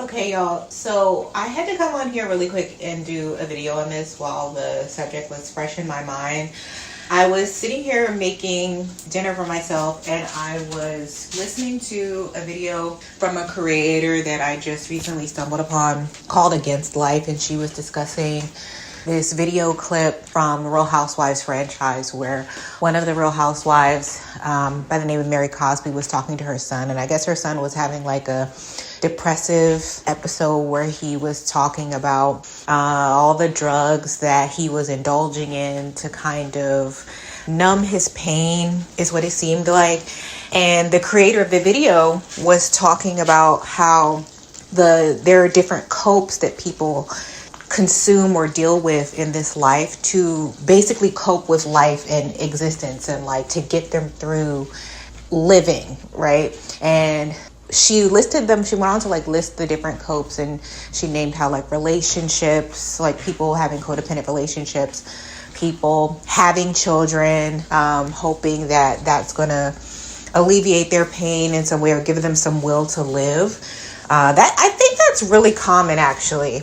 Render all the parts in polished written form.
Okay, y'all. So I had to come on here really quick and do a video on this while the subject was fresh in my mind. I was sitting here making dinner for myself and I was listening to a video from a creator that I just recently stumbled upon called Against Life, and she was discussing this video clip from Real Housewives franchise where one of the Real Housewives by the name of Mary Cosby was talking to her son, and I guess her son was having like a depressive episode where he was talking about all the drugs that he was indulging in to kind of numb his pain, is what it seemed like. And the creator of the video was talking about how there are different copes that people consume or deal with in this life to basically cope with life and existence and like to get them through living, right? And she listed them. She went on to like list the different copes, and she named how like relationships, like people having codependent relationships, people having children, hoping that that's gonna alleviate their pain in some way or give them some will to live. That I think that's really common actually.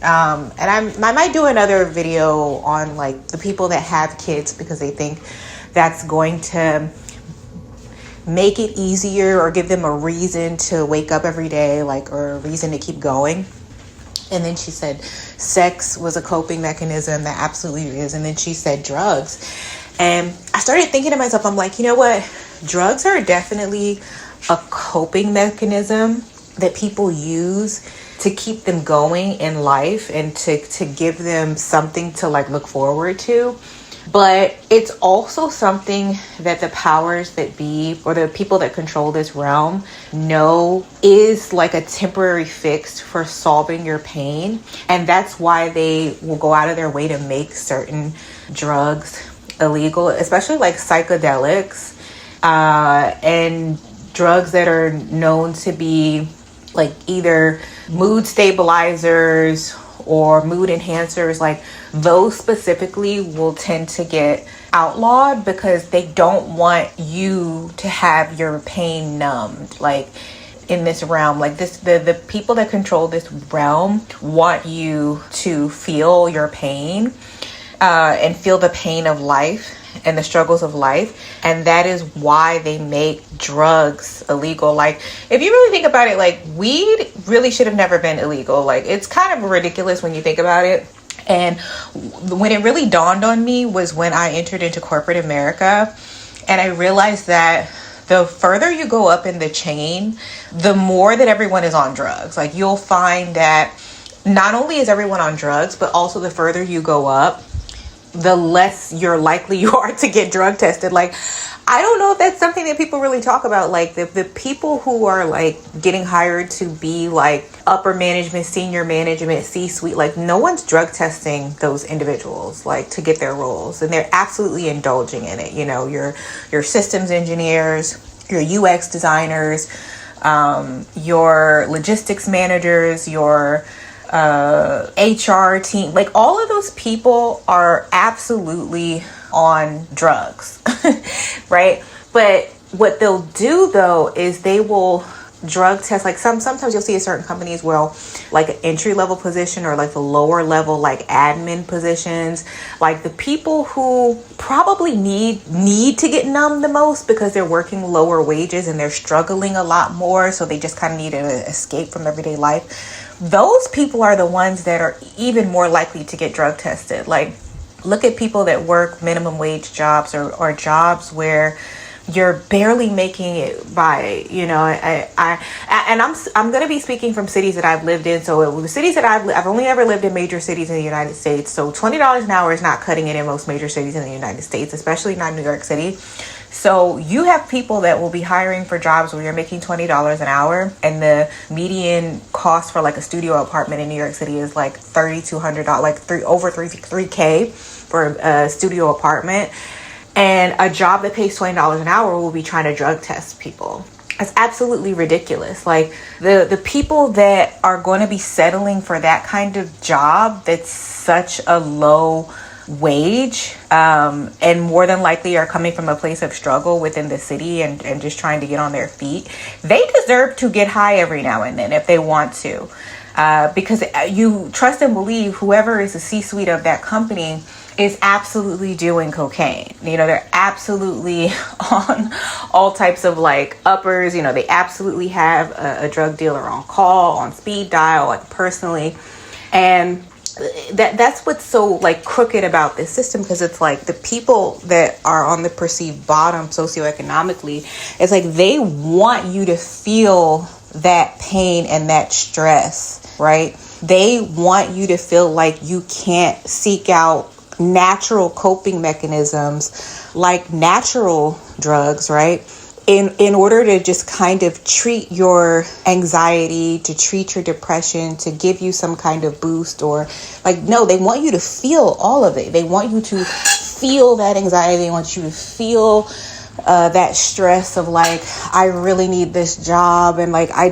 And I might do another video on like the people that have kids because they think that's going to make it easier or give them a reason to wake up every day, like, or a reason to keep going. And then she said sex was a coping mechanism. That absolutely is. And then she said drugs. And I started thinking to myself, I'm like, you know what? Drugs are definitely a coping mechanism that people use to keep them going in life and to give them something to like look forward to. But it's also something that the powers that be or the people that control this realm know is like a temporary fix for solving your pain. And that's why they will go out of their way to make certain drugs illegal, especially like psychedelics and drugs that are known to be like either mood stabilizers or mood enhancers. Like those specifically will tend to get outlawed because they don't want you to have your pain numbed. Like in this realm, like this, the people that control this realm want you to feel your pain and feel the pain of life and the struggles of life. And that is why they make drugs illegal. Like if you really think about it, like weed really should have never been illegal. Like it's kind of ridiculous when you think about it. And when it really dawned on me was when I entered into corporate America, and I realized that the further you go up in the chain, the more that everyone is on drugs. Like you'll find that not only is everyone on drugs, but also the further you go up, the less you're likely you are to get drug tested. Like, I don't know if that's something that people really talk about. Like the people who are like getting hired to be like upper management, senior management, C-suite, like no one's drug testing those individuals like to get their roles, and they're absolutely indulging in it. You know, your systems engineers, your UX designers, your logistics managers, your HR team, like all of those people are absolutely on drugs, right? But what they'll do though is they will drug test, like sometimes you'll see a certain companies where like an entry level position or like the lower level like admin positions, like the people who probably need to get numbed the most because they're working lower wages and they're struggling a lot more, so they just kind of need an escape from everyday life. Those people are the ones that are even more likely to get drug tested. Like look at people that work minimum wage jobs or jobs where you're barely making it by, you know, I'm going to be speaking from cities that I've lived in. So the cities that I've only ever lived in major cities in the United States. So $20 an hour is not cutting it in most major cities in the United States, especially not New York City. So you have people that will be hiring for jobs where you're making $20 an hour, and the median cost for like a studio apartment in New York City is like $3,200, like $3K for a studio apartment. And a job that pays $20 an hour will be trying to drug test people. It's absolutely ridiculous. Like the people that are going to be settling for that kind of job that's such a low wage, and more than likely are coming from a place of struggle within the city and just trying to get on their feet, they deserve to get high every now and then if they want to. Because you trust and believe whoever is the C-suite of that company is absolutely doing cocaine. They're absolutely on all types of like uppers. They absolutely have a drug dealer on call, on speed dial, like personally. And that's what's so like crooked about this system, because it's like the people that are on the perceived bottom socioeconomically, it's like they want you to feel that pain and that stress, right? They want you to feel like you can't seek out natural coping mechanisms like natural drugs, right? In order to just kind of treat your anxiety, to treat your depression, to give you some kind of boost, or like, no, they want you to feel all of it. They want you to feel that anxiety. They want you to feel that stress of like, I really need this job. And like, I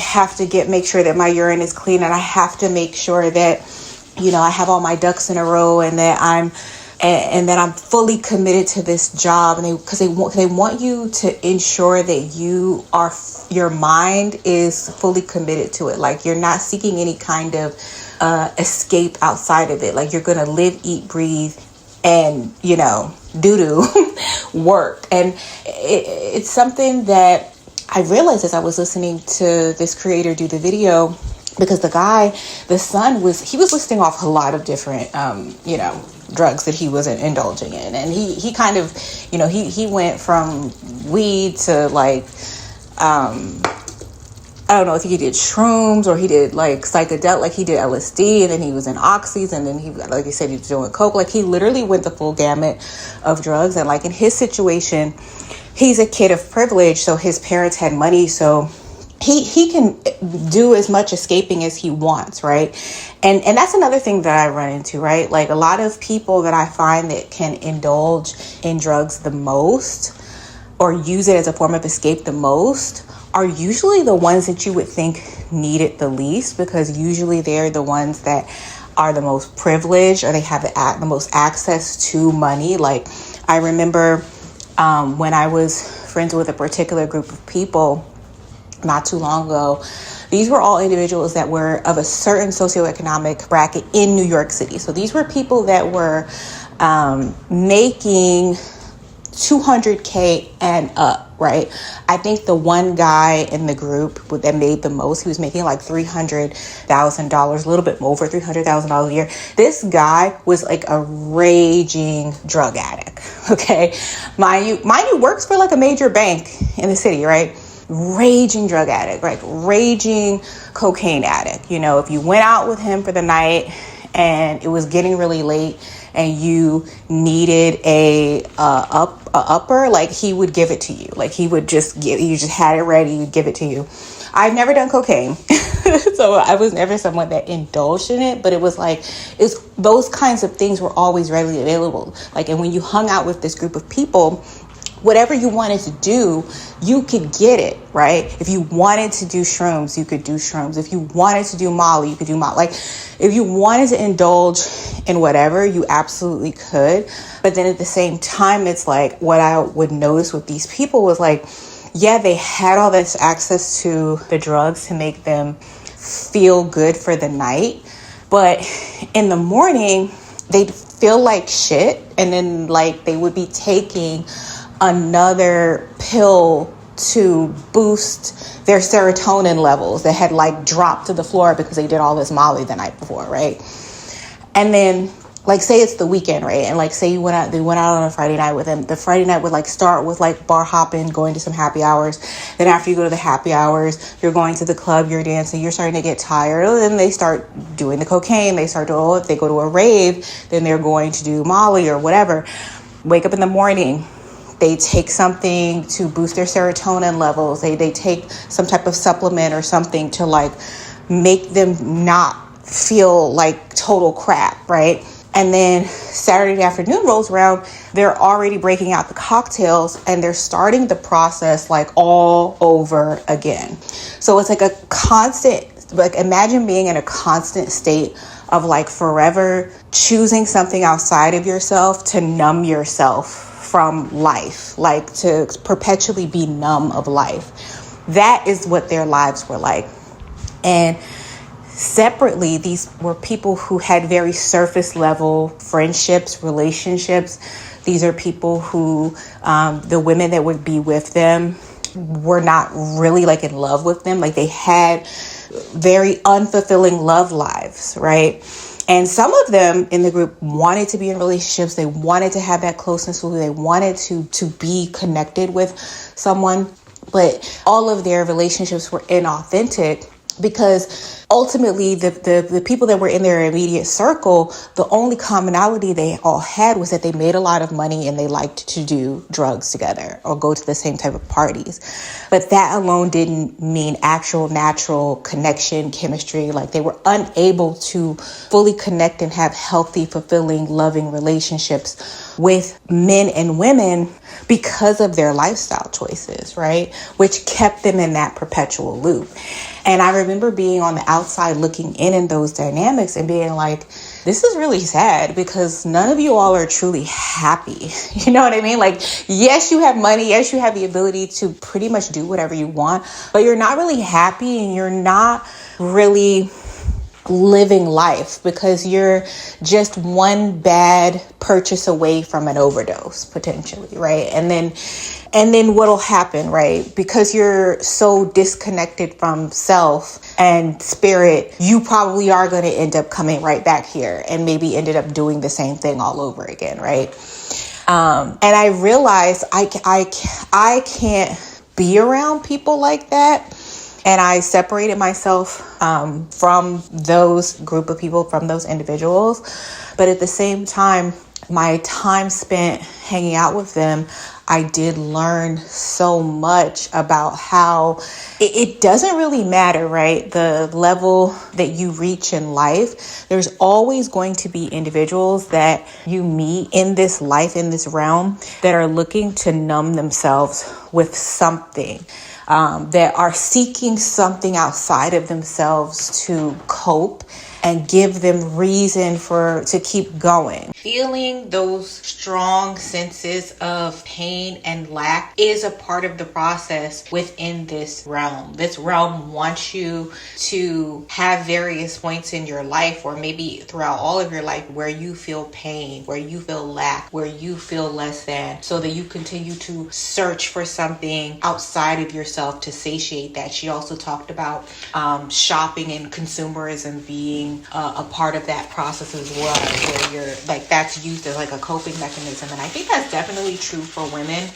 have to make sure that my urine is clean, and I have to make sure that, I have all my ducks in a row, and that I'm fully committed to this job. And because they want you to ensure that your mind is fully committed to it. Like, you're not seeking any kind of escape outside of it. Like, you're going to live, eat, breathe, and, doo-doo work. And it's something that I realized as I was listening to this creator do the video, because the son was listing off a lot of different, drugs that he wasn't indulging in. And he kind of, he went from weed to like, I don't know if he did shrooms or he did like psychedelic, like he did LSD, and then he was in oxys, and then he, like he said, he was doing coke. Like, he literally went the full gamut of drugs. And like in his situation, he's a kid of privilege, so his parents had money, so he can do as much escaping as he wants, right? And that's another thing that I run into, right? Like, a lot of people that I find that can indulge in drugs the most, or use it as a form of escape the most, are usually the ones that you would think need it the least, because usually they're the ones that are the most privileged, or they have the most access to money. Like, I remember when I was friends with a particular group of people not too long ago, these were all individuals that were of a certain socioeconomic bracket in New York City. So these were people that were making $200K and up, right? I think the one guy in the group that made the most, he was making like $300,000, a little bit over $300,000 a year. This guy was like a raging drug addict, okay? Mind you, works for like a major bank in the city, right? Raging drug addict, right? Raging cocaine addict. If you went out with him for the night and it was getting really late and you needed a upper, like, he would give it to you. Like, he would just you just had it ready, he'd give it to you. I've never done cocaine, so I was never someone that indulged in it, but it was like, those kinds of things were always readily available. Like, and when you hung out with this group of people, whatever you wanted to do, you could get it, right? If you wanted to do shrooms, you could do shrooms. If you wanted to do Molly, you could do Molly. Like, if you wanted to indulge in whatever, you absolutely could. But then at the same time, it's like, what I would notice with these people was like, yeah, they had all this access to the drugs to make them feel good for the night. But in the morning, they'd feel like shit. And then like they would be taking another pill to boost their serotonin levels that had like dropped to the floor because they did all this Molly the night before, right? And then like, say it's the weekend, right? And like, say they went out on a Friday night with them. The Friday night would like start with like bar hopping, going to some happy hours. Then after you go to the happy hours, you're going to the club, you're dancing, you're starting to get tired. And then they start doing the cocaine. They start to, if they go to a rave, then they're going to do Molly or whatever. Wake up in the morning. They take something to boost their serotonin levels. They take some type of supplement or something to like make them not feel like total crap, right? And then Saturday afternoon rolls around, they're already breaking out the cocktails and they're starting the process like all over again. So it's like a constant, like imagine being in a constant state of like forever choosing something outside of yourself to numb yourself from life, like to perpetually be numb of life. That is what their lives were like. And separately, these were people who had very surface level friendships, relationships. These are people who, the women that would be with them were not really like in love with them. Like they had very unfulfilling love lives, right? And some of them in the group wanted to be in relationships. They wanted to have that closeness with, they wanted to be connected with someone, but all of their relationships were inauthentic. Because ultimately, the people that were in their immediate circle, the only commonality they all had was that they made a lot of money and they liked to do drugs together or go to the same type of parties. But that alone didn't mean actual natural connection, chemistry. Like they were unable to fully connect and have healthy, fulfilling, loving relationships with men and women because of their lifestyle choices, right? Which kept them in that perpetual loop. And I remember being on the outside looking in those dynamics and being like, this is really sad because none of you all are truly happy. You know what I mean? Like, yes, you have money. Yes, you have the ability to pretty much do whatever you want, but you're not really happy and you're not really living life because you're just one bad purchase away from an overdose potentially, right? And then what'll happen, right? Because you're so disconnected from self and spirit, you probably are going to end up coming right back here and maybe ended up doing the same thing all over again, right? And I realized I can't be around people like that. And I separated myself from those group of people, from those individuals. But at the same time, my time spent hanging out with them, I did learn so much about how it doesn't really matter, right? The level that you reach in life, there's always going to be individuals that you meet in this life, in this realm, that are looking to numb themselves with something. That are seeking something outside of themselves to cope and give them reason to keep going. Feeling those strong senses of pain and lack is a part of the process within this realm. This realm wants you to have various points in your life, or maybe throughout all of your life, where you feel pain, where you feel lack, where you feel less than, so that you continue to search for something outside of yourself to satiate that. She also talked about shopping and consumerism being a part of that process as well, where you're like, that's used as like a coping mechanism. And I think that's definitely true for women.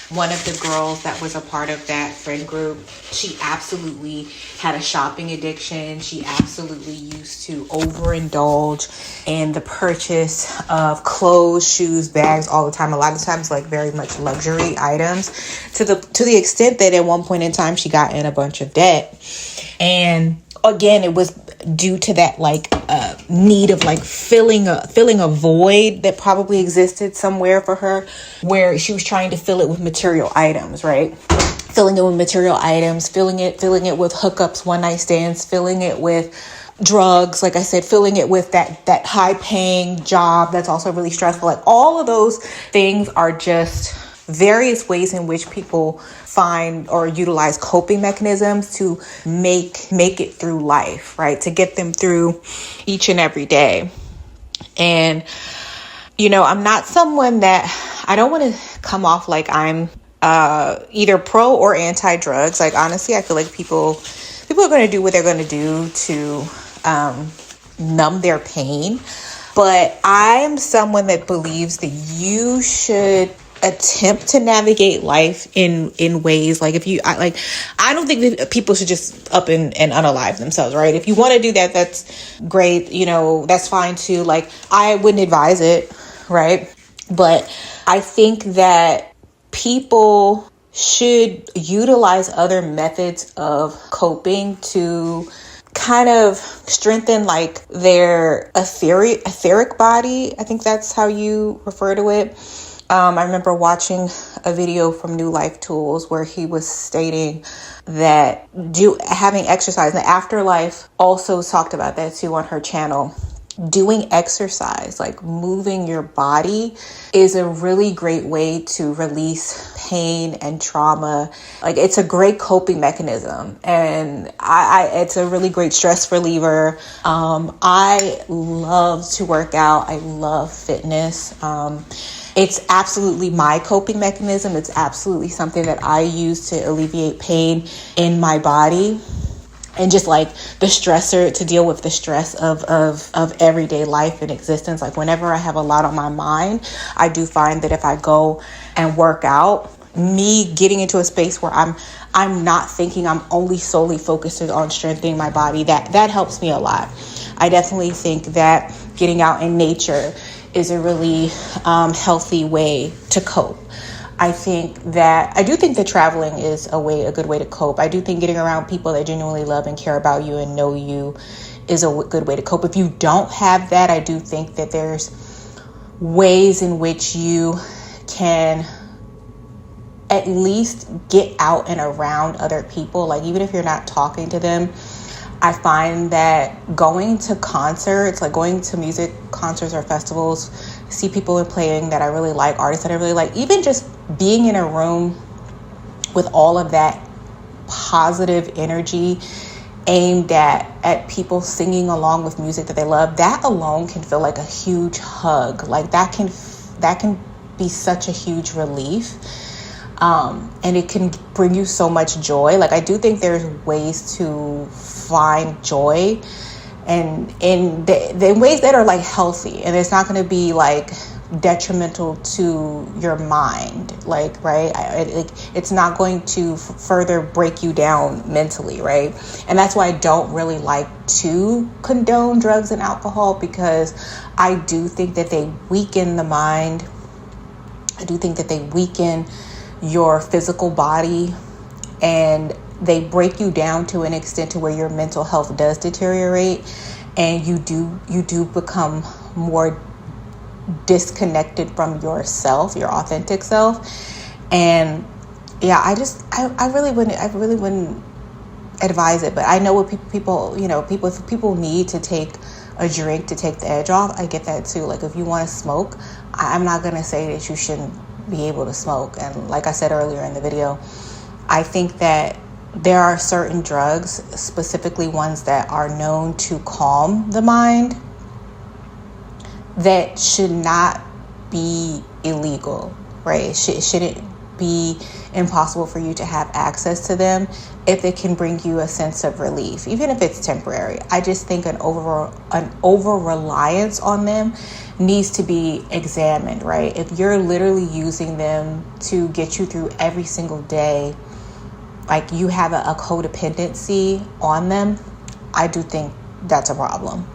One of the girls that was a part of that friend group, she absolutely had a shopping addiction. She absolutely used to overindulge in the purchase of clothes, shoes, bags all the time. A lot of times, like very much luxury items, to the extent that at one point in time she got in a bunch of debt. And again, it was due to that like need of like filling a void that probably existed somewhere for her, where she was trying to fill it with material items, right? Filling it with material items, filling it with hookups, one night stands, filling it with drugs, like I said, filling it with that high paying job that's also really stressful. Like all of those things are just various ways in which people find or utilize coping mechanisms to make it through life, right? To get them through each and every day. And, you know, I'm not someone that, I don't want to come off like I'm either pro or anti-drugs. Like, honestly, I feel like people are going to do what they're going to do to numb their pain. But I'm someone that believes that you should attempt to navigate life in ways like, I don't think that people should just up and unalive themselves, right? If you want to do that, that's great, you know, that's fine too. Like, I wouldn't advise it, right? But I think that people should utilize other methods of coping to kind of strengthen like their etheric body. I think that's how you refer to it. I remember watching a video from New Life Tools where he was stating that having exercise, and the Afterlife also talked about that too on her channel. Doing exercise, like moving your body, is a really great way to release pain and trauma. Like, it's a great coping mechanism, and it's a really great stress reliever. I love to work out. I love fitness. It's absolutely my coping mechanism. It's absolutely something that I use to alleviate pain in my body. And just like the stressor, to deal with the stress of everyday life and existence. Like, whenever I have a lot on my mind, I do find that if I go and work out, me getting into a space where I'm not thinking, I'm only solely focused on strengthening my body, that helps me a lot. I definitely think that getting out in nature is a really healthy way to cope. I do think that traveling is a good way to cope. I do think getting around people that genuinely love and care about you and know you is a good way to cope. If you don't have that, I do think that there's ways in which you can at least get out and around other people. Like, even if you're not talking to them, I find that going to concerts, like going to music concerts or festivals, see people playing that I really like, artists that I really like, even just being in a room with all of that positive energy aimed at people singing along with music that they love, that alone can feel like a huge hug. Like, that can be such a huge relief. And it can bring you so much joy. Like, I do think there's ways to find joy and in ways that are like healthy, and it's not going to be like detrimental to your mind, like, right? It's not going to further break you down mentally, right? And that's why I don't really like to condone drugs and alcohol, because I do think that they weaken the mind. I do think that they weaken your physical body, and they break you down to an extent to where your mental health does deteriorate, and you do become more disconnected from yourself, your authentic self. And yeah, I really wouldn't advise it. But I know what people need to take a drink to take the edge off. I get that too. Like, if you want to smoke, I'm not going to say that you shouldn't be able to smoke. And like I said earlier in the video, I think that there are certain drugs, specifically ones that are known to calm the mind, that should not be illegal, right? It shouldn't be impossible for you to have access to them if it can bring you a sense of relief, even if it's temporary. I just think an over reliance on them needs to be examined, right? If you're literally using them to get you through every single day, like you have a codependency on them, I do think that's a problem.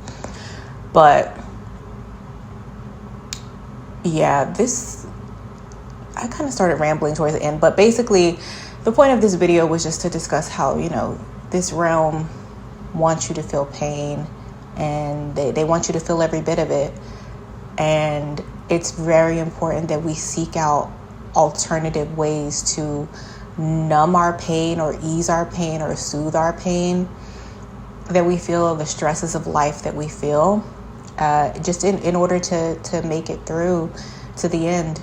But yeah, I kind of started rambling towards the end, but basically the point of this video was just to discuss how, this realm wants you to feel pain, and they want you to feel every bit of it. And it's very important that we seek out alternative ways to numb our pain or ease our pain or soothe our pain that we feel, the stresses of life that we feel, just in order to make it through to the end.